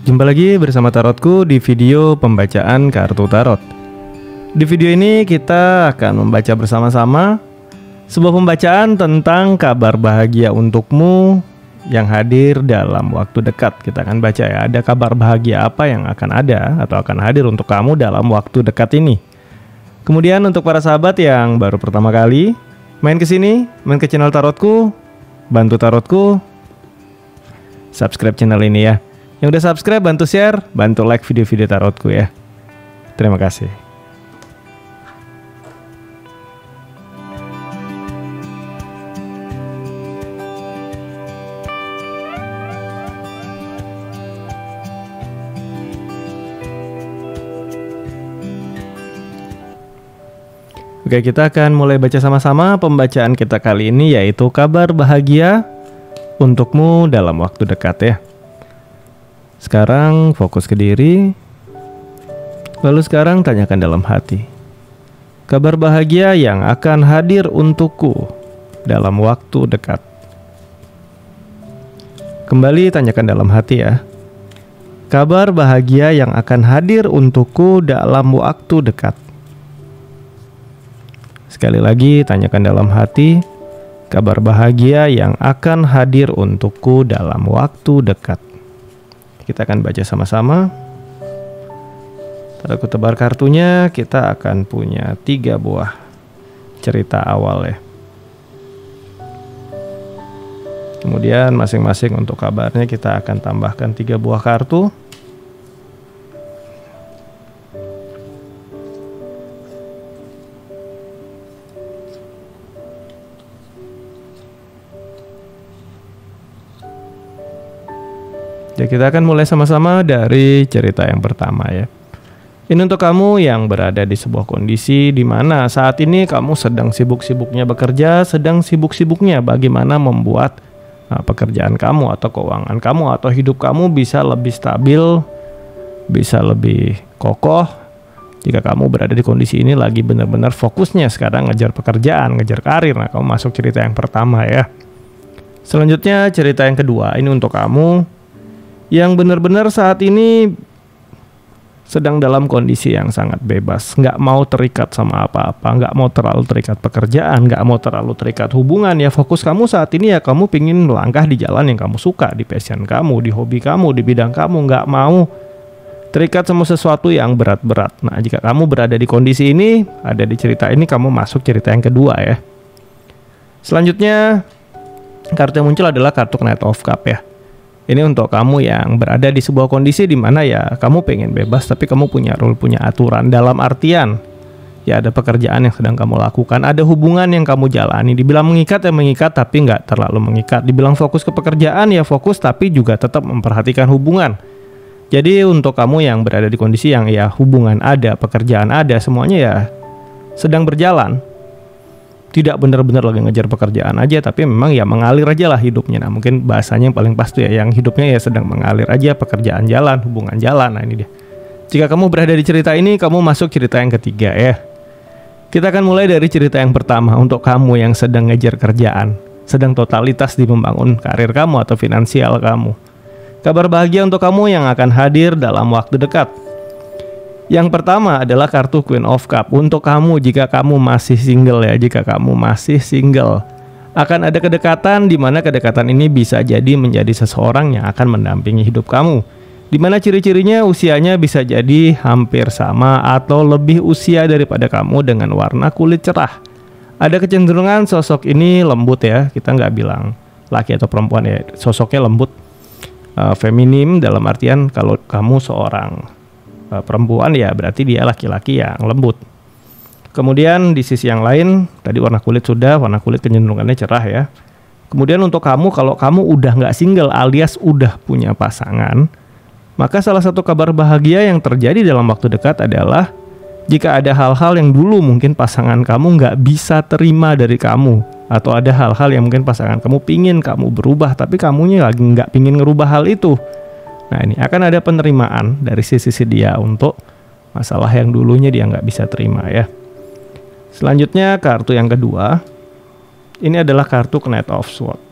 Jumpa lagi bersama Tarotku di video pembacaan kartu tarot. Di video ini kita akan membaca bersama-sama sebuah pembacaan tentang kabar bahagia untukmu yang hadir dalam waktu dekat. Kita akan baca ya, ada kabar bahagia apa yang akan ada atau akan hadir untuk kamu dalam waktu dekat ini. Kemudian untuk para sahabat yang baru pertama kali main ke sini, main ke channel Tarotku, bantu Tarotku subscribe channel ini ya. Yang udah subscribe bantu share, bantu like video-video Tarotku ya. Terima kasih. Oke, kita akan mulai baca sama-sama. Pembacaan kita kali ini yaitu kabar bahagia untukmu dalam waktu dekat ya. Sekarang fokus ke diri. Lalu sekarang tanyakan dalam hati. Kabar bahagia yang akan hadir untukku dalam waktu dekat. Kembali tanyakan dalam hati ya. Kabar bahagia yang akan hadir untukku dalam waktu dekat. Sekali lagi tanyakan dalam hati. Kabar bahagia yang akan hadir untukku dalam waktu dekat. Kita akan baca sama-sama. Aku tebar kartunya, kita akan punya 3 buah cerita awal ya. Kemudian masing-masing untuk kabarnya kita akan tambahkan 3 buah kartu. Ya, kita akan mulai sama-sama dari cerita yang pertama ya. Ini untuk kamu yang berada di sebuah kondisi di mana saat ini kamu sedang sibuk-sibuknya bekerja, sedang sibuk-sibuknya bagaimana membuat pekerjaan kamu atau keuangan kamu atau hidup kamu bisa lebih stabil, bisa lebih kokoh. Jika kamu berada di kondisi ini lagi benar-benar fokusnya sekarang ngejar pekerjaan, ngejar karir, nah kamu masuk cerita yang pertama ya. Selanjutnya cerita yang kedua, ini untuk kamu yang benar-benar saat ini sedang dalam kondisi yang sangat bebas, nggak mau terikat sama apa-apa, nggak mau terlalu terikat pekerjaan, nggak mau terlalu terikat hubungan ya. Fokus kamu saat ini ya kamu pingin melangkah di jalan yang kamu suka, di passion kamu, di hobi kamu, di bidang kamu, nggak mau terikat sama sesuatu yang berat-berat. Nah, jika kamu berada di kondisi ini, ada di cerita ini, kamu masuk cerita yang kedua ya. Selanjutnya kartu yang muncul adalah kartu Knight of Cup ya. Ini untuk kamu yang berada di sebuah kondisi di mana ya kamu pengen bebas tapi kamu punya rule, punya aturan. Dalam artian ya ada pekerjaan yang sedang kamu lakukan, ada hubungan yang kamu jalani. Dibilang mengikat ya mengikat tapi nggak terlalu mengikat. Dibilang fokus ke pekerjaan ya fokus tapi juga tetap memperhatikan hubungan. Jadi untuk kamu yang berada di kondisi yang ya hubungan ada, pekerjaan ada, semuanya ya sedang berjalan. Tidak benar-benar lagi ngejar pekerjaan aja, tapi memang ya mengalir aja lah hidupnya. Nah mungkin bahasanya yang paling pasti ya, yang hidupnya ya sedang mengalir aja, pekerjaan jalan, hubungan jalan. Nah ini dia. Jika kamu berada di cerita ini, kamu masuk cerita yang ketiga ya. Kita akan mulai dari cerita yang pertama untuk kamu yang sedang ngejar kerjaan, sedang totalitas di membangun karir kamu atau finansial kamu. Kabar bahagia untuk kamu yang akan hadir dalam waktu dekat. Yang pertama adalah kartu Queen of Cup. Untuk kamu jika kamu masih single ya, jika kamu masih single, akan ada kedekatan di mana kedekatan ini bisa jadi menjadi seseorang yang akan mendampingi hidup kamu. Di mana ciri-cirinya usianya bisa jadi hampir sama atau lebih usia daripada kamu dengan warna kulit cerah. Ada kecenderungan sosok ini lembut ya, kita nggak bilang laki atau perempuan ya, sosoknya lembut, feminim dalam artian kalau kamu seorang perempuan ya berarti dia laki-laki yang lembut. Kemudian di sisi yang lain tadi warna kulit sudah, warna kulit kecenderungannya cerah ya. Kemudian untuk kamu, kalau kamu udah nggak single alias udah punya pasangan, maka salah satu kabar bahagia yang terjadi dalam waktu dekat adalah jika ada hal-hal yang dulu mungkin pasangan kamu nggak bisa terima dari kamu, atau ada hal-hal yang mungkin pasangan kamu pingin kamu berubah tapi kamunya lagi nggak pingin ngerubah hal itu. Nah ini akan ada penerimaan dari sisi dia untuk masalah yang dulunya dia nggak bisa terima ya. Selanjutnya kartu yang kedua, ini adalah kartu Knight of Swords.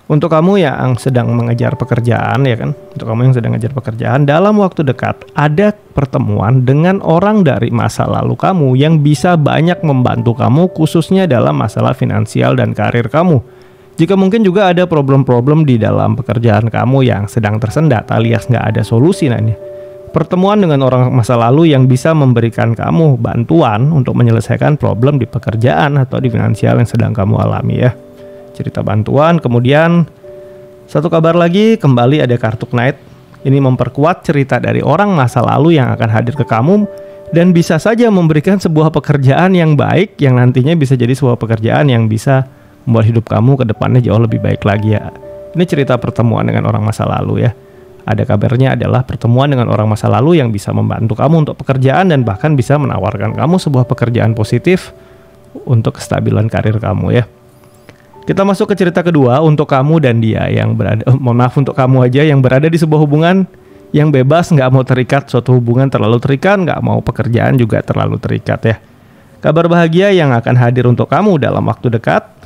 Untuk kamu yang sedang mengejar pekerjaan ya kan, untuk kamu yang sedang mengejar pekerjaan, dalam waktu dekat ada pertemuan dengan orang dari masa lalu kamu yang bisa banyak membantu kamu khususnya dalam masalah finansial dan karir kamu. Jika mungkin juga ada problem-problem di dalam pekerjaan kamu yang sedang tersendat alias nggak ada solusi nanti. Pertemuan dengan orang masa lalu yang bisa memberikan kamu bantuan untuk menyelesaikan problem di pekerjaan atau di finansial yang sedang kamu alami ya. Cerita bantuan. Kemudian satu kabar lagi, kembali ada kartu Knight. Ini memperkuat cerita dari orang masa lalu yang akan hadir ke kamu dan bisa saja memberikan sebuah pekerjaan yang baik yang nantinya bisa jadi sebuah pekerjaan yang bisa membuat hidup kamu ke depannya jauh lebih baik lagi ya. Ini cerita pertemuan dengan orang masa lalu ya. Ada kabarnya adalah pertemuan dengan orang masa lalu yang bisa membantu kamu untuk pekerjaan dan bahkan bisa menawarkan kamu sebuah pekerjaan positif untuk kestabilan karir kamu ya. Kita masuk ke cerita kedua untuk kamu dan dia yang berada, untuk kamu aja yang berada di sebuah hubungan yang bebas, nggak mau terikat, suatu hubungan terlalu terikat, nggak mau pekerjaan juga terlalu terikat ya. Kabar bahagia yang akan hadir untuk kamu dalam waktu dekat.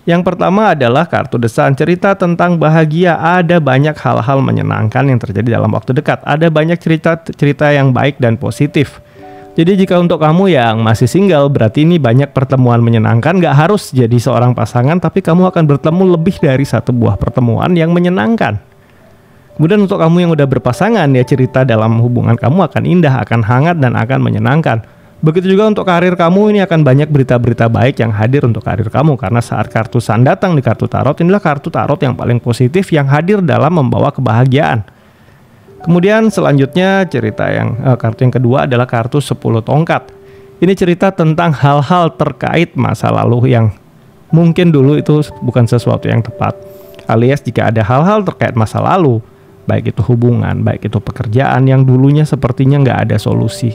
Yang pertama adalah kartu desan, cerita tentang bahagia. Ada banyak hal-hal menyenangkan yang terjadi dalam waktu dekat. Ada banyak cerita yang baik dan positif. Jadi jika untuk kamu yang masih single, berarti ini banyak pertemuan menyenangkan. Gak harus jadi seorang pasangan, tapi kamu akan bertemu lebih dari satu buah pertemuan yang menyenangkan. Kemudian untuk kamu yang udah berpasangan, ya cerita dalam hubungan kamu akan indah, akan hangat, dan akan menyenangkan. Begitu juga untuk karir kamu, ini akan banyak berita-berita baik yang hadir untuk karir kamu. Karena saat kartu Sun datang di kartu tarot, inilah kartu tarot yang paling positif yang hadir dalam membawa kebahagiaan. Kemudian selanjutnya kartu yang kedua adalah kartu 10 tongkat. Ini cerita tentang hal-hal terkait masa lalu yang mungkin dulu itu bukan sesuatu yang tepat. Alias jika ada hal-hal terkait masa lalu, baik itu hubungan, baik itu pekerjaan yang dulunya sepertinya nggak ada solusi,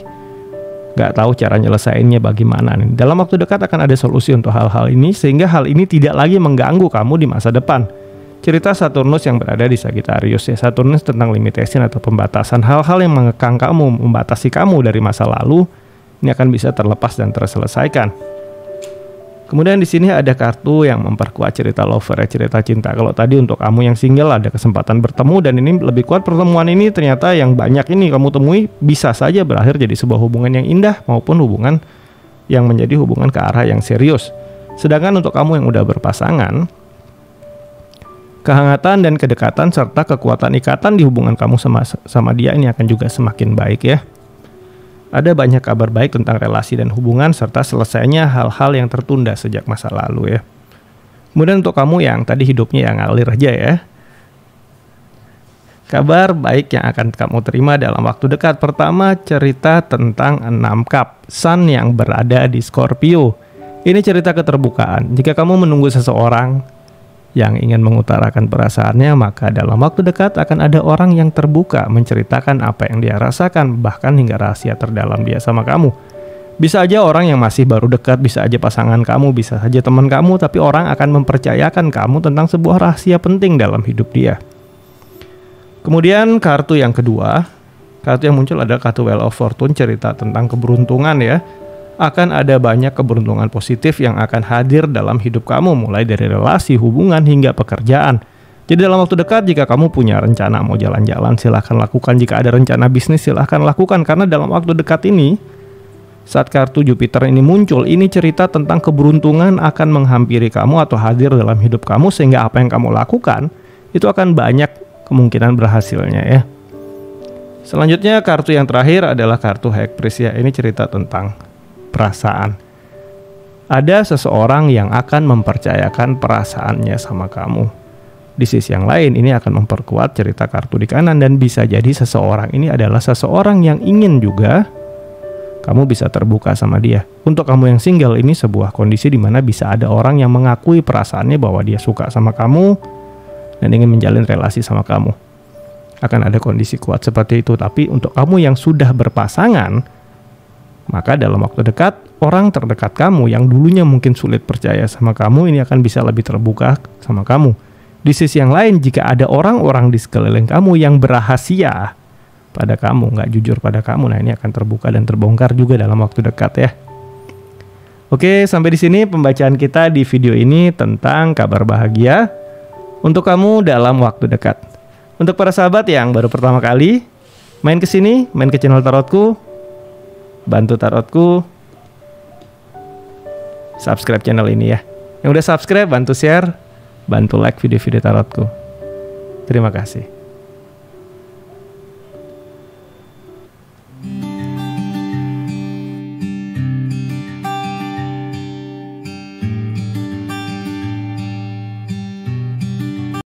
nggak tahu cara nyelesainnya bagaimana nih. Dalam waktu dekat akan ada solusi untuk hal-hal ini sehingga hal ini tidak lagi mengganggu kamu di masa depan. Cerita Saturnus yang berada di Sagittarius ya. Saturnus tentang limitation atau pembatasan, hal-hal yang mengekang kamu, membatasi kamu dari masa lalu, ini akan bisa terlepas dan terselesaikan. Kemudian di sini ada kartu yang memperkuat cerita lover ya, cerita cinta. Kalau tadi untuk kamu yang single ada kesempatan bertemu dan ini lebih kuat pertemuan ini ternyata yang banyak ini kamu temui bisa saja berakhir jadi sebuah hubungan yang indah maupun hubungan yang menjadi hubungan ke arah yang serius. Sedangkan untuk kamu yang udah berpasangan, kehangatan dan kedekatan serta kekuatan ikatan di hubungan kamu sama dia ini akan juga semakin baik ya. Ada banyak kabar baik tentang relasi dan hubungan serta selesainya hal-hal yang tertunda sejak masa lalu ya. Kemudian untuk kamu yang tadi hidupnya yang ngalir aja ya, kabar baik yang akan kamu terima dalam waktu dekat. Pertama, cerita tentang 6 cup, Sun yang berada di Scorpio. Ini cerita keterbukaan. Jika kamu menunggu seseorang yang ingin mengutarakan perasaannya, maka dalam waktu dekat akan ada orang yang terbuka menceritakan apa yang dia rasakan, bahkan hingga rahasia terdalam dia sama kamu. Bisa aja orang yang masih baru dekat, bisa aja pasangan kamu, bisa saja teman kamu, tapi orang akan mempercayakan kamu tentang sebuah rahasia penting dalam hidup dia. Kemudian kartu yang kedua, kartu yang muncul adalah kartu Wheel of Fortune, cerita tentang keberuntungan ya. Akan ada banyak keberuntungan positif yang akan hadir dalam hidup kamu, mulai dari relasi, hubungan, hingga pekerjaan. Jadi dalam waktu dekat jika kamu punya rencana mau jalan-jalan, silahkan lakukan. Jika ada rencana bisnis, silahkan lakukan. Karena dalam waktu dekat ini, saat kartu Jupiter ini muncul, ini cerita tentang keberuntungan akan menghampiri kamu atau hadir dalam hidup kamu, sehingga apa yang kamu lakukan, itu akan banyak kemungkinan berhasilnya ya. Selanjutnya kartu yang terakhir adalah kartu High Priest ya. Ini cerita tentang perasaan. Ada seseorang yang akan mempercayakan perasaannya sama kamu. Di sisi yang lain ini akan memperkuat cerita kartu di kanan dan bisa jadi seseorang ini adalah seseorang yang ingin juga kamu bisa terbuka sama dia. Untuk kamu yang single ini sebuah kondisi di mana bisa ada orang yang mengakui perasaannya bahwa dia suka sama kamu dan ingin menjalin relasi sama kamu. Akan ada kondisi kuat seperti itu. Tapi untuk kamu yang sudah berpasangan, maka dalam waktu dekat, orang terdekat kamu yang dulunya mungkin sulit percaya sama kamu, ini akan bisa lebih terbuka sama kamu. Di sisi yang lain, jika ada orang-orang di sekeliling kamu yang berahasia pada kamu, nggak jujur pada kamu, nah ini akan terbuka dan terbongkar juga dalam waktu dekat ya. Oke, sampai di sini pembacaan kita di video ini tentang kabar bahagia untuk kamu dalam waktu dekat. Untuk para sahabat yang baru pertama kali main ke sini, main ke channel tarotku, bantu tarotku subscribe channel ini ya. Yang udah subscribe bantu share, bantu like video-video tarotku. Terima kasih.